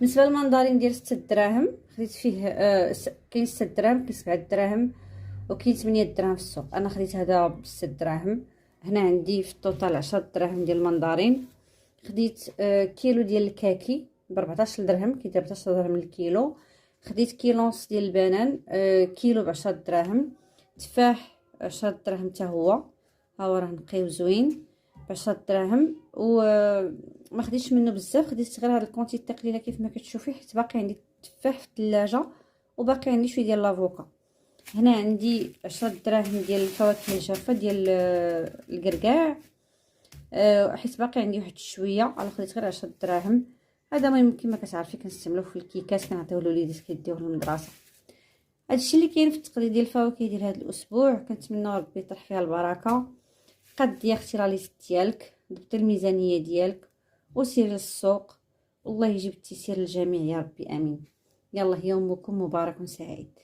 بالنسبه للمندرين ديال 6 دراهم خديت فيه كاين 6 دراهم، كاين 7 دراهم، وكاين 8 دراهم في السوق. انا خديت هذا ب 6 دراهم. هنا عندي في الطوطال 10 دراهم ديال المندرين. خديت كيلو ديال الكاكي ب 14 درهم، كيدير 14 درهم للكيلو. خديت كيلونس ديال البنان كيلو ب 10 دراهم. تفاح 10 دراهم حتى هو، ها هو راه نقي وزوين ب 10 دراهم. و ما خديتش منه بزاف، خديت غير هاد الكونتيتي قليله كيف ما كتشوفي، حيت باقي عندي التفاح في الثلاجه وباقي عندي شويه ديال لافوكا. هنا عندي 10 دراهم ديال الفواكه الجافه ديال الكركاع، حيت باقي عندي واحد شويه، على خديت غير 10 دراهم. هذا مهم كما كتعرفي كنستعملوه في الكيكات كنعطيوه للوليدات كيديوه للمدرسه. هادشي اللي كاين في التقليد ديال الفواكه ديال هذا الاسبوع. كنتمنى ربي يطرح فيها البركه. قد يا اختي لا ليست ديالك، ضبطي الميزانيه ديالك وسيري للسوق، والله يجيب التيسير للجميع يا ربي امين. يلا يومكم مبارك وسعيد.